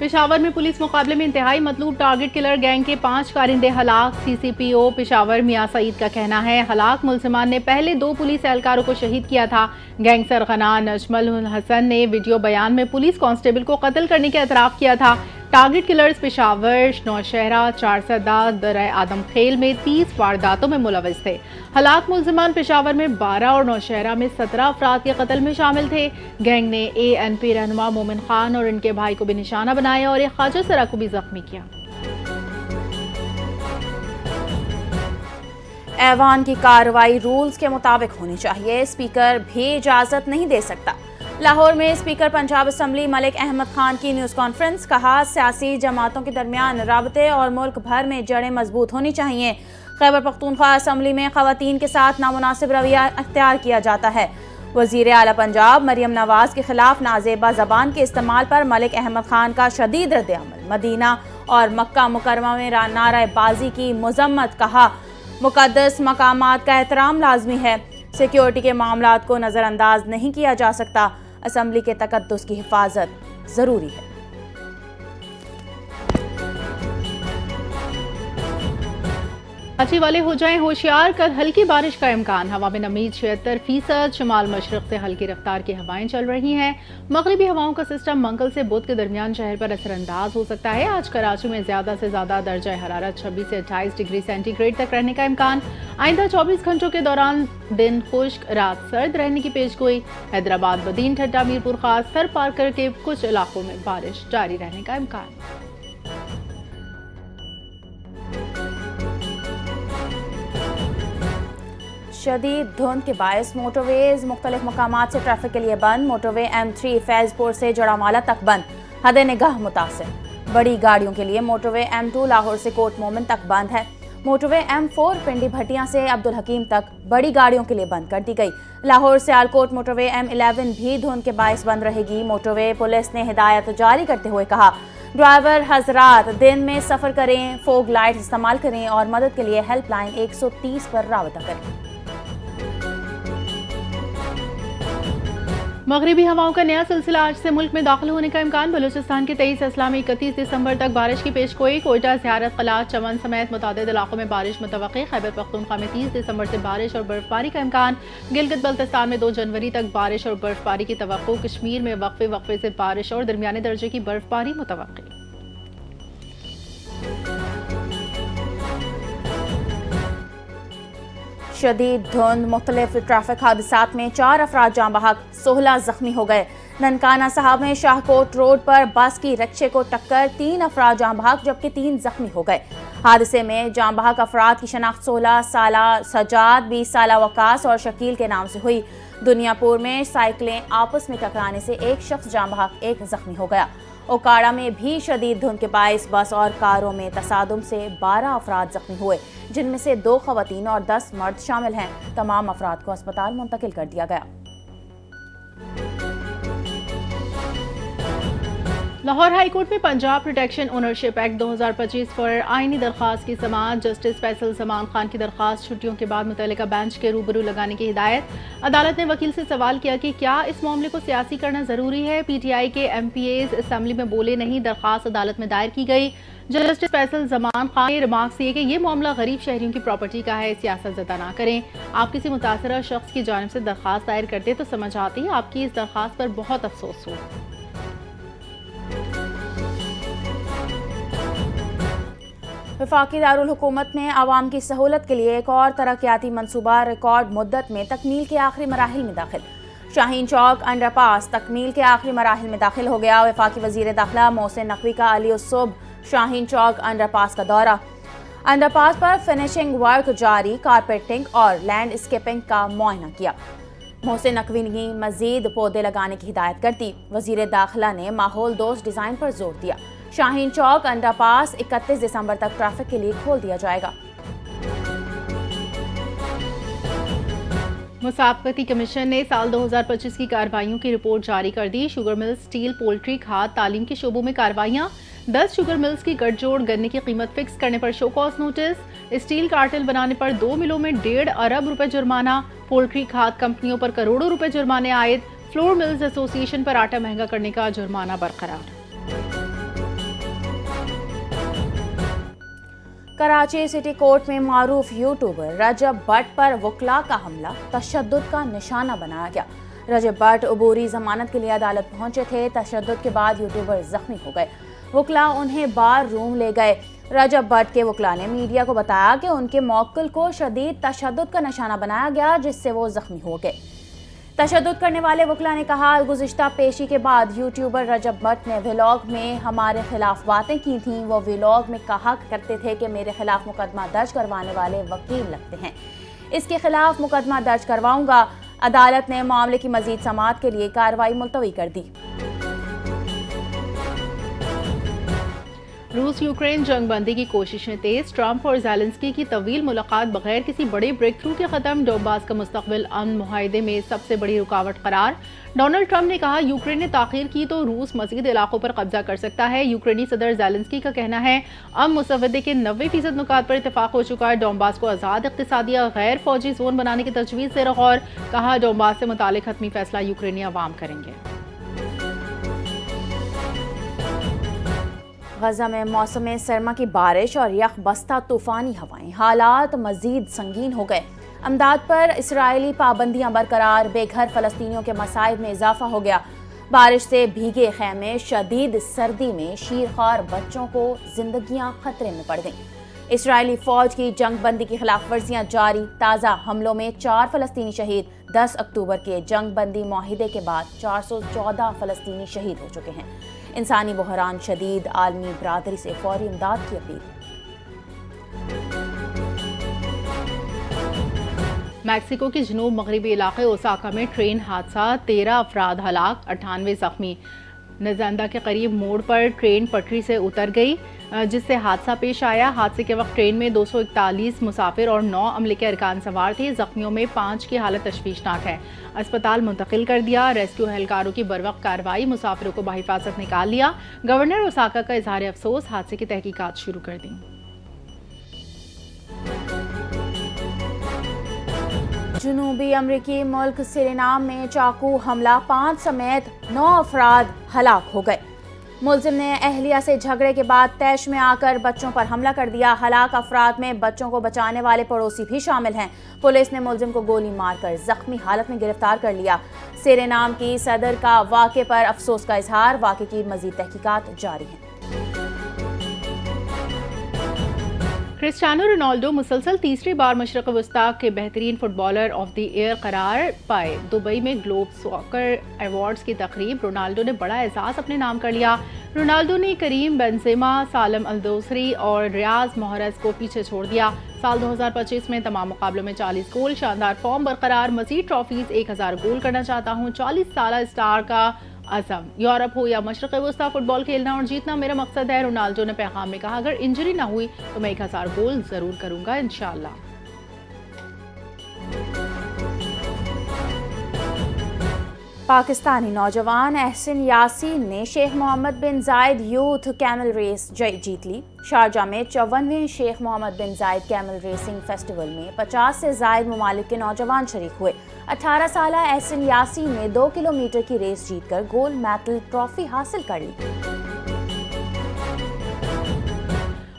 पेशावर में पुलिस मुकाबले में इंतहाई मतलूब टारगेट किलर गैंग के 5 कारिंदे हलाक। CCPO पेशावर मियां सईद का कहना है हलाक मुलजिमान ने पहले 2 पुलिस एहलकारों को शहीद किया था। गैंग सरगना नजमुल हसन ने वीडियो बयान में पुलिस कांस्टेबल को कत्ल करने का एतराफ़ किया था। टारगेट किलर्स पेशावर, नौशहरा, चारसदा, दर आदम खेल में 30 वारदातों में मुलविस थे। हलाक मुलजिमान पेशावर में 12 और नौशहरा में 17 अफराद के कत्ल में शामिल थे। गैंग ने ANP रहनुमा मोमिन खान और इनके भाई को भी निशाना बनाया और एक ख्वाजा सरा को भी जख्मी किया। ऐवान की कार्रवाई रूल्स के मुताबिक होनी चाहिए, स्पीकर भी इजाजत नहीं दे सकता। लाहौर में स्पीकर पंजाब असम्बली मलिक अहमद खान की न्यूज़ कॉन्फ्रेंस। कहा सियासी जमातों के दरमियान राबते और मुल्क भर में जड़ें मजबूत होनी चाहिए। खैबर पख्तूनख्वा असम्बली में खवातीन के साथ नामुनासिब रवैया अख्तियार किया जाता है। वज़ीर आला पंजाब मरियम नवाज के खिलाफ नाजेबा जबान के इस्तेमाल पर मलिक अहमद खान का शदीद रद्द-ए-अमल। मदीना और मक्का मुकरमा में नारेबाजी की मजम्मत। कहा मुकद्दस मकामात का एहतराम लाजमी है, सिक्योरिटी के मामलात को नज़रअंदाज नहीं किया जा सकता। असम्बली के तकद्दुस की हिफाजत जरूरी है। कराची वाले हो जाएं होशियार, कल हल्की बारिश का इम्कान। हवा में नमी 76%। शुमाल मशरक से हल्की रफ्तार की हवाएं चल रही हैं। मगरिबी हवाओं का सिस्टम मंगल से बुध के दरमियान शहर पर असरअंदाज हो सकता है। आज कराची में ज्यादा से ज्यादा दर्जा हरारत 26 से 28 डिग्री सेंटीग्रेड तक रहने का इम्कान। आइंदा 24 घंटों के दौरान दिन खुश्क, रात सर्द रहने की पेशगोई। हैदराबाद, बदीन, ठट्टा, मीरपुर खास, सर पार्कर के कुछ इलाकों में बारिश जारी रहने का इम्कान। शदीद धुंध के बायस मोटरवेज मुख्तलिफ मकामात से ट्रैफिक के लिए बंद। मोटरवे M3 फैजपुर से जड़ामाला तक बंद, हद निगाह मुतासिर। बड़ी गाड़ियों के लिए मोटरवे M2 लाहौर से कोट मोमिन तक बंद है। मोटरवे M4 पिंडी भटिया से अब्दुल हकीम तक बड़ी गाड़ियों के लिए बंद कर दी गई। लाहौर से आलकोट मोटरवे M11 भी धुंध के बायस बंद रहेगी। मोटरवे पुलिस ने हिदायत जारी करते हुए कहा ड्राइवर हजरात दिन में सफर करें, फोग लाइट इस्तेमाल करें और मदद के लिए हेल्पलाइन 130 पर राबता करें। मगरिबी हवाओं का नया सिलसिला आज से मुल्क में दाखिल होने का इम्कान। बलूचिस्तान के 23 अजला में 31 दिसंबर तक बारिश की पेशगोई। कोयटा, ज़ियारत, कलात, चमन समेत मुतादिद इलाकों में बारिश मुतवक्की। खैबर पख्तूनख्वा में 30 दिसंबर से बारिश और बर्फबारी का इम्कान। गिलगित बल्तिस्तान में 2 जनवरी तक बारिश और बर्फबारी की तवक्को। कश्मीर में वक्फे से बारिश और दरमियाने दर्जे की बर्फबारी मुतवक्की। शदीद धुंध, मुख्तलिफ ट्रैफिक हादसात में 4 अफराद जाँ बहक, 16 जख्मी हो गए। ननकाना साहब में शाहकोट रोड पर बस की रिक्शे को टक्कर, 3 अफराद जाँ बहक जबकि 3 जख्मी हो गए। हादसे में जाँ बहक अफराद की शनाख्त 16 साला सजाद, 20 साला वकास और शकील के नाम से हुई। दुनियापुर में साइकिलें आपस में टकराने से एक शख्स जाँ बहक, 1 जख्मी हो गया। ओकाड़ा में भी शदीद धुंध के बायस बस और कारों में तसादुम से 12 अफराद जख्मी हुए, जिनमें से 2 खवातीन और 10 मर्द शामिल हैं। तमाम अफराद को अस्पताल मुंतकिल कर दिया गया। लाहौर हाई कोर्ट में पंजाब प्रोटेक्शन ओनरशिप एक्ट 2025 पर आईनी दरख्वास्त की समाअत। जस्टिस फैसल जमान खान की दरख्वास्त छुट्टियों के बाद मुतल्लिका बेंच के रूबरू लगाने की हिदायत। अदालत ने वकील से सवाल किया कि क्या इस मामले को सियासी करना जरूरी है। PTI के MPAs असम्बली में बोले नहीं, दरख्वास्त अदालत में दायर की गई। जस्टिस फैसल जमान खान ने रिमार्क्स दिए कि ये मामला गरीब शहरियों की प्रॉपर्टी का है, सियासत ज़दा ना करें। आप किसी मुतासरा शख्स की जानिब से दरख्वास्त दायर करते तो समझ आती, आपकी इस दरख्वास्त पर बहुत अफसोस हो। वफाकी दारुल हुकूमत में आवाम की सहूलत के लिए एक और तरक्याती मनसूबा रिकॉर्ड मुद्दत में तकमील के आखिरी मराहिल में दाखिल। शाहीन चौक अंडरपास तकमील के आखिरी मराहिल में दाखिल हो गया। वफाकी वजीर दाखिला मोहसिन नकवी का अली सुब शाहीन चौक अंडरपास का दौरा। अंडरपास पर फिनिशिंग वर्क जारी, कारपेटिंग और लैंडस्केपिंग का मुआयना किया। मोहसिन नकवी ने मजीद पौधे लगाने की हिदायत कर दी। वजीर दाखिला ने माहौल दोस्त डिजाइन पर जोर दिया। शाहीन चौक अंडरपास 31 दिसंबर तक ट्रैफिक के लिए खोल दिया जाएगा। मुसाफिरती कमीशन ने साल 2025 की कार्रवाइयों की रिपोर्ट जारी कर दी। शुगर मिल्स, स्टील, पोल्ट्री, खाद, तालीम के शोबों में कार्रवाइयां। 10 शुगर मिल्स की गठजोड़, गन्ने की कीमत फिक्स करने पर show cause notice. Steel cartel बनाने पर 2 मिलों में 1.5 अरब रुपए जुर्माना। पोल्ट्री खाद कंपनियों पर करोड़ों रुपए जुर्माने आयद। फ्लोर मिल्स एसोसिएशन पर आटा महंगा करने का जुर्माना बरकरार। कराची सिटी कोर्ट में मारूफ यूट्यूबर रजब भट्ट पर वकला का हमला तशद्दुद का निशाना बनाया गया। रजब भट्ट अबूरी जमानत के लिए अदालत पहुंचे थे। तशद्दुद के बाद यूट्यूबर जख्मी हो गए। वकला उन्हें बार रूम ले गए। रजब भट्ट के वकला ने मीडिया को बताया कि उनके मौक्किल को शदीद तशद्दुद का निशाना बनाया गया, जिससे वो जख्मी हो गए। तशद्दुद करने वाले वकला ने कहा, गुज़िश्ता पेशी के बाद यूट्यूबर रजब भट्ट ने व्लॉग में हमारे खिलाफ बातें की थीं। वो व्लॉग में कहा करते थे कि मेरे खिलाफ मुकदमा दर्ज करवाने वाले वकील लगते हैं, इसके खिलाफ मुकदमा दर्ज करवाऊंगा। अदालत ने मामले की मजीद समाअत के लिए कार्रवाई मुलतवी कर दी। रूस यूक्रेन जंगबंदी की कोशिशें तेज। ट्रंप और ज़ेलेंस्की की तवील मुलाकात बगैर किसी बड़े ब्रेक थ्रू के खत्म। डोनबास का मुस्तकबिल अमन मुआहदे में सबसे बड़ी रुकावट करार। डोनाल्ड ट्रंप ने कहा, यूक्रेन ने ताखीर की तो रूस मज़ीद इलाकों पर कब्जा कर सकता है। यूक्रेनी सदर ज़ेलेंस्की का कहना है, अमन मुसवदे के 90% नुकात पर इतफाक हो चुका है। डोनबास को आज़ाद इक़्तिसादी गैर फौजी जोन बनाने की तजवीज़ से गौर। कहा, डोनबास से मुतालिक हतमी फैसला यूक्रेनी अवाम करेंगे। गजा में मौसम सरमा की बारिश और यख बस्ता तूफानी हवाएं, हालात मजीद संगीन हो गए। अमदाद पर इसराइली पाबंदियां बरकरार। बेघर फ़लस्तीनियों के मसाइब में इजाफा हो गया। बारिश से भीगे खैमे, शदीद सर्दी में शीरख्वार बच्चों को जिंदगियां खतरे में पड़ गईं। इसराइली फौज की जंगबंदी की खिलाफ वर्जियां जारी। ताज़ा हमलों में 4 फ़लस्तीनी शहीद। 10 अक्टूबर के जंगबंदी मुआहिदे के बाद 414 फ़लस्तीनी शहीद हो चुके हैं। इंसानी बहरान शदीद, आलमी बरादरी से फौरी इमदाद की अपील। मैक्सिको के जनूब मगरबी इलाके ओसाका में ट्रेन हादसा, 13 अफराद हलाक, 98 जख्मी। नजांदा के करीब मोड़ पर ट्रेन पटरी से उतर गई, जिससे हादसा पेश आया। हादसे के वक्त ट्रेन में 241 मुसाफिर और 9 अमले के अरकान सवार थे। जख्मियों में 5 की हालत तशवीशनाक है। अस्पताल मुंतकिल कर दिया। रेस्क्यू एहलकारों की बरवक्त कार्रवाई, मुसाफिरों को बाहिफाजत निकाल लिया। गवर्नर ओसाका का इजहार अफसोस, हादसे की तहकीकात शुरू कर दी। जनूबी अमरीकी मुल्क सुरीनाम में चाकू हमला, 5 समेत 9 अफराद हलाक हो गए। मुलजिम ने अहलिया से झगड़े के बाद तैश में आकर बच्चों पर हमला कर दिया। हलाक अफराद में बच्चों को बचाने वाले पड़ोसी भी शामिल हैं। पुलिस ने मुलजिम को गोली मारकर जख्मी हालत में गिरफ्तार कर लिया। सुरीनाम की सदर का वाक़े पर अफसोस का इजहार। वाक़े की मजीद तहकीकात जारी है। क्रिस्टियानो रोनाल्डो मुसलसल तीसरी बार मशरक़ वस्ता के बेहतरीन फुटबॉलर ऑफ द ईयर करार पाए। दुबई में ग्लोब सॉकर अवार्ड्स की तकरीब, रोनाल्डो ने बड़ा एजाज़ अपने नाम कर लिया। रोनाल्डो ने करीम बेंजेमा, सालम अल दोसरी और रियाज मोहरज को पीछे छोड़ दिया। साल 2025 में तमाम मुकाबलों में 40 गोल, शानदार फॉर्म बरकरार। मज़ीद ट्रॉफीज 1000 गोल करना चाहता हूँ। 40 साल स्टार का अज़म, यूरोप हो या मशरक़ वस्ता, फुटबॉल खेलना और जीतना मेरा मकसद है। रोनाल्डो ने पैगाम में कहा, अगर इंजरी ना हुई तो मैं 1000 गोल ज़रूर करूँगा इंशाअल्लाह। पाकिस्तानी नौजवान एहसन यासीन ने शेख मोहम्मद बिन जायद यूथ कैमल रेस जीत ली। शारजा में 54वें शेख मोहम्मद बिन जायद कैमल रेसिंग फेस्टिवल में 50 से जायद ममालिक के नौजवान शरीक हुए। 18 साल एहसन यासीन ने 2 किलोमीटर की रेस जीतकर गोल्ड मेडल ट्रॉफी हासिल कर ली।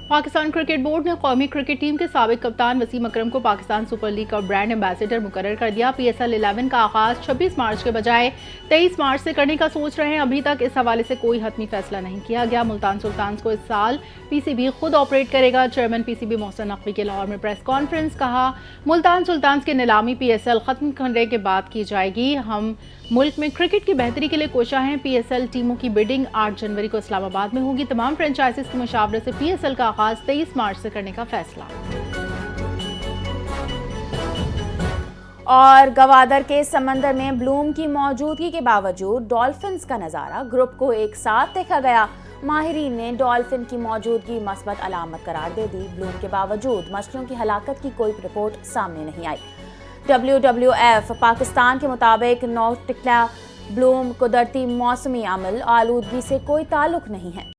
पाकिस्तान क्रिकेट बोर्ड ने कौमी क्रिकेट टीम के साबिक कप्तान वसीम अकरम को पाकिस्तान सुपर लीग का ब्रांड एम्बेसडर मुकर्रर कर दिया। PSL 11 का आगाज 26 मार्च के बजाय 23 मार्च से करने का सोच रहे हैं। अभी तक इस हवाले से कोई हतमी फैसला नहीं किया गया। मुल्तान सुल्तान्स को इस साल PCB खुद ऑपरेट करेगा। चेयरमैन PCB मोहसिन नकवी के लाहौर में प्रेस कॉन्फ्रेंस, कहा, मुल्तान सुल्तान्स की नीलामी PSL खत्म करने के बाद की जाएगी। हम मुल्क में क्रिकेट की बेहतरी के लिए कोशा हैं। PSL टीमों की बिडिंग 8 जनवरी को इस्लामाबाद में होगी। तमाम फ्रेंचाइजीज की मुशावरत से PSL का आगाज 23 मार्च से करने का फैसला। और गवादर के समंदर में ब्लूम की मौजूदगी के बावजूद डॉल्फिन्स का नज़ारा, ग्रुप को एक साथ देखा गया। माहिरीन ने डॉल्फिन की मौजूदगी मस्बत अलामत करार दे दी। ब्लूम के बावजूद मछलियों की हलाकत की कोई रिपोर्ट सामने नहीं आई। WWF पाकिस्तान के मुताबिक नौटिकला ब्लूम कुदरती मौसमी अमल आलूदगी से कोई ताल्लुक नहीं है।